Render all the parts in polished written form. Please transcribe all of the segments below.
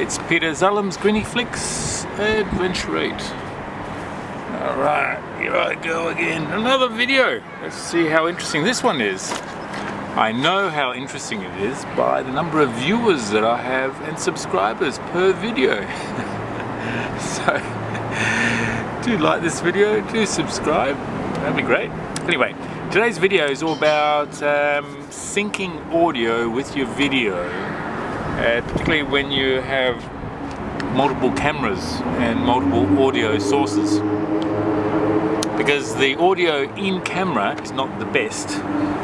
It's Peter Zullum's Griniflix Adventure 8. Alright, here I go again. Another video. Let's see how interesting this one is. I know how interesting it is by the number of viewers that I have and subscribers per video. So, do like this video, do subscribe, that'd be great. Anyway, today's video is all about syncing audio with your video, particularly when you have multiple cameras and multiple audio sources. Because the audio in camera is not the best,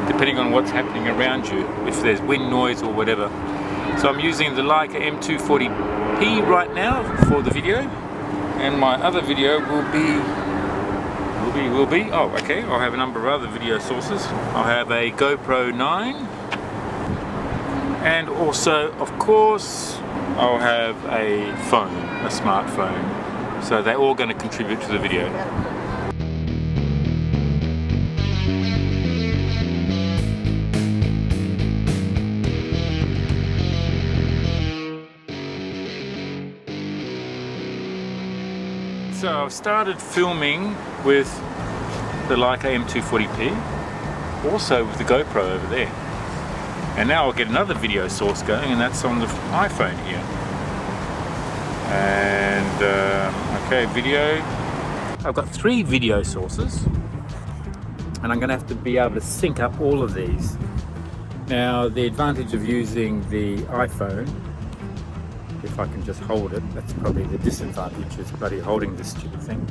depending on what's happening around you, if there's wind noise or whatever. So I'm using the Leica M240-P right now for the video, and my other video will be, oh okay, I'll have a number of other video sources. I'll have a GoPro 9, and also, of course, I'll have a phone, a smartphone. So they're all going to contribute to the video. So I've started filming with the Leica M240-P, also with the GoPro over there. And now I'll get another video source going, and that's on the iPhone here. And okay, video. I've got 3 video sources, and I'm going to have to be able to sync up all of these. Now, the advantage of using the iPhone, if I can just hold it, that's probably the disadvantage, is bloody holding this stupid thing,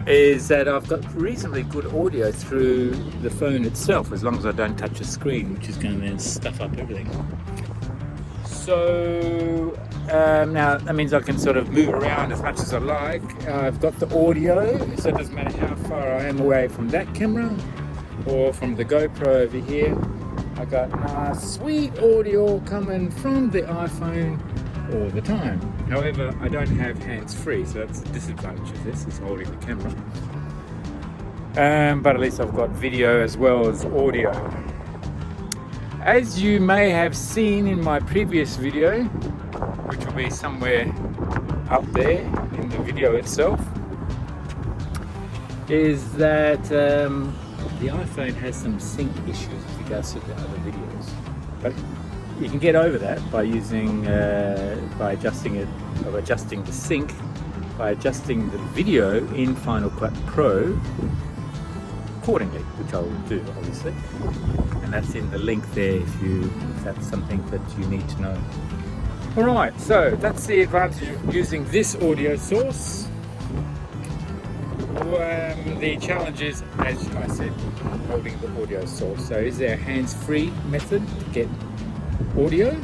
is that I've got reasonably good audio through the phone itself, as long as I don't touch a screen, which is going to stuff up everything. So now that means I can sort of move around as much as I like. I've got the audio, so it doesn't matter how far I am away from that camera or from the GoPro over here. I got nice sweet audio coming from the iPhone all the time. However, I don't have hands-free, so that's the disadvantage of this, is holding the camera. But at least I've got video as well as audio. As you may have seen in my previous video, which will be somewhere up there in the video itself, is that the iPhone has some sync issues with regards to the other videos. But you can get over that by using, by adjusting the sync, by adjusting the video in Final Cut Pro accordingly, which I will do obviously. And that's in the link there if that's something that you need to know. Alright, so that's the advantage of using this audio source. The challenge is, as I said, holding the audio source. So is there a hands-free method to get audio?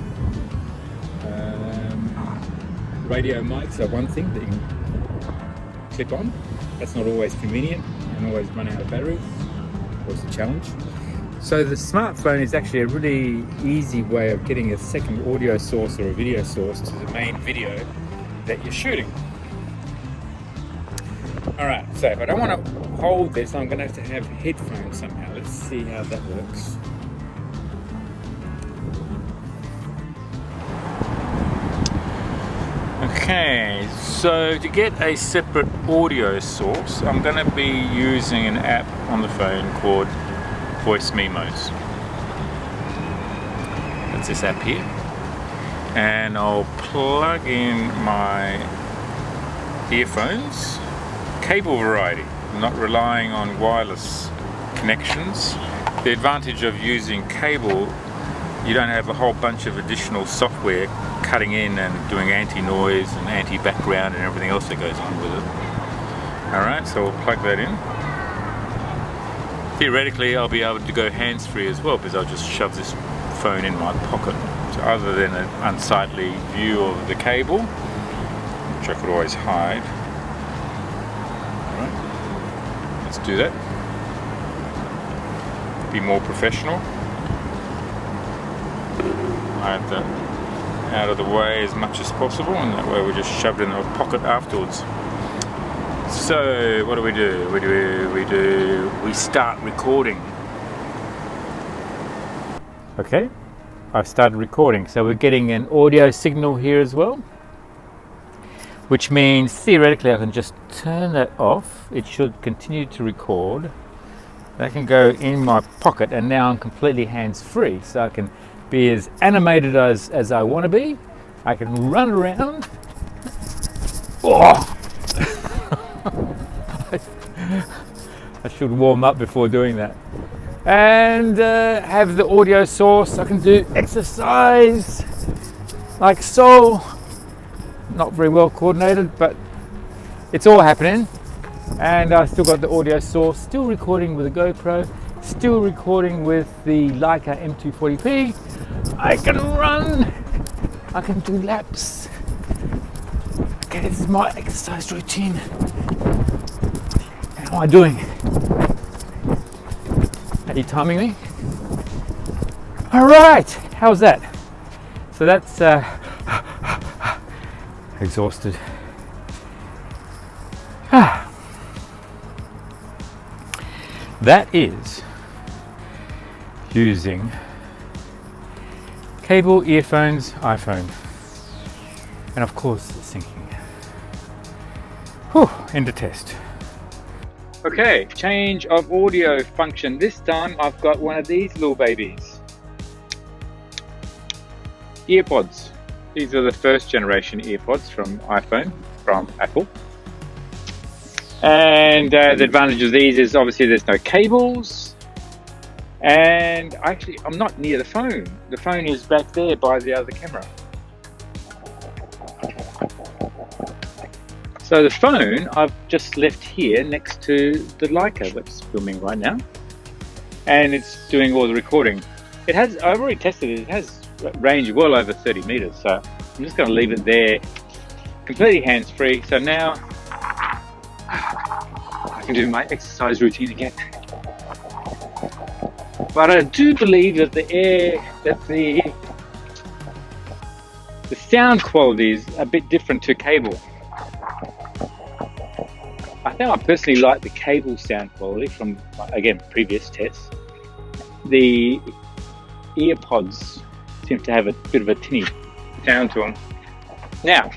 Radio mics are one thing that you can clip on. That's not always convenient and always run out of battery. Always a challenge. So the smartphone is actually a really easy way of getting a second audio source or a video source to the main video that you're shooting. Alright, so if I don't want to hold this, I'm going to have headphones somehow. Let's see how that works. Okay, so to get a separate audio source, I'm going to be using an app on the phone called Voice Memos. That's this app here. And I'll plug in my earphones, cable variety. I'm not relying on wireless connections. The advantage of using cable, you don't have a whole bunch of additional software cutting in and doing anti-noise and anti-background and everything else that goes on with it. Alright, so I'll plug that in. Theoretically, I'll be able to go hands-free as well, because I'll just shove this phone in my pocket. So other than an unsightly view of the cable, which I could always hide. Alright, let's do that. Be more professional. Hide that out of the way as much as possible, and that way we just shove it in the pocket afterwards. So what do? We start recording. Okay, I've started recording, so we're getting an audio signal here as well. which means theoretically I can just turn that off. It should continue to record. I can go in my pocket, and now I'm completely hands-free, so I can be as animated as I want to be. I can run around. Oh! I should warm up before doing that. And have the audio source. I can do exercise like so. Not very well coordinated, but it's all happening. And I still got the audio source, still recording with a GoPro, still recording with the Leica M240-P. I can run, I can do laps. Okay, this is my exercise routine. How am I doing? Are you timing me? All right, how's that? So that's exhausted. That is using cable, earphones, iPhone, and of course it's syncing. Whew, end of test. Okay, change of audio function. This time I've got one of these little babies. Earpods. These are the first generation Earpods from Apple. And the advantage of these is obviously there's no cables, and actually I'm not near the phone. The phone is back there by the other camera. So the phone I've just left here next to the Leica that's filming right now, and it's doing all the recording. It has, I've already tested it, it has range well over 30 meters, so I'm just going to leave it there completely hands-free. So now I can do my exercise routine again. But I do believe that the sound quality is a bit different to cable. I think I personally like the cable sound quality from, again, previous tests. The Earpods seem to have a bit of a tinny sound to them. Now,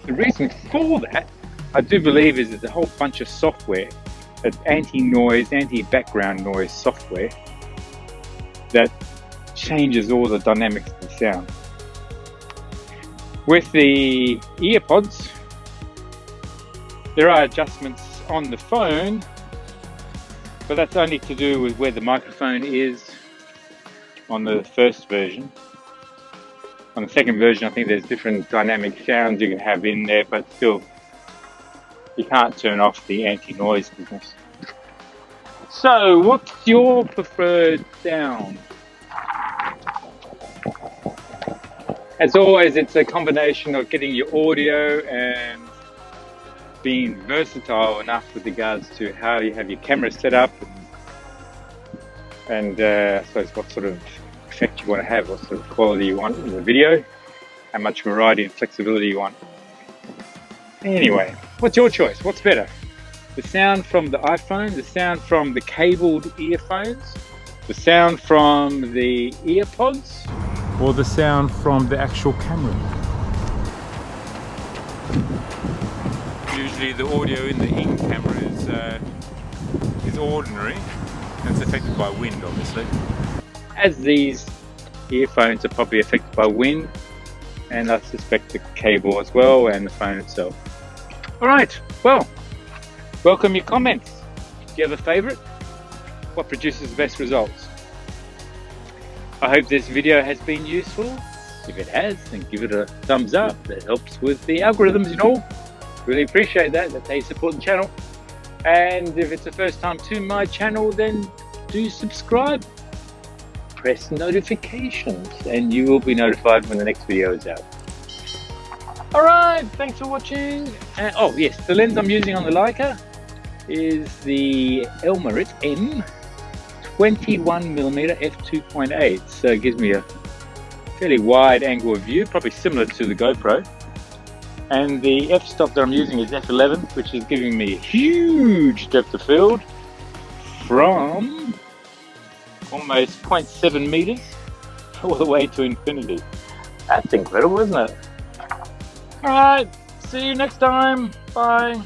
the reason for that, I do believe, is there's a whole bunch of software, anti-noise, anti-background noise software that changes all the dynamics of the sound. With the Earpods, there are adjustments on the phone, but that's only to do with where the microphone is on the first version. On the second version, I think there's different dynamic sounds you can have in there, but still, you can't turn off the anti-noise business. So, what's your preferred sound? As always, it's a combination of getting your audio and being versatile enough with regards to how you have your camera set up, and I suppose what sort of effect you want to have, what sort of quality you want in the video, how much variety and flexibility you want. Anyway, what's your choice? What's better? The sound from the iPhone, the sound from the cabled earphones, the sound from the Earpods, or the sound from the actual camera? Usually the audio in the in-camera is ordinary, and it's affected by wind, obviously. As these earphones are probably affected by wind, and I suspect the cable as well, and the phone itself. Alright, well, welcome your comments. Do you have a favourite? What produces the best results? I hope this video has been useful. If it has, then give it a thumbs up. That helps with the algorithms, you know. Really appreciate that. That's how you support the channel. And if it's the first time to my channel, then do subscribe. Press notifications and you will be notified when the next video is out. Alright, thanks for watching. Oh yes, the lens I'm using on the Leica is the M240 21mm f2.8, so it gives me a fairly wide angle of view, probably similar to the GoPro. And the f-stop that I'm using is f11, which is giving me a huge depth of field from almost 0.7 meters all the way to infinity. That's incredible, isn't it? Alright, See you next time. Bye.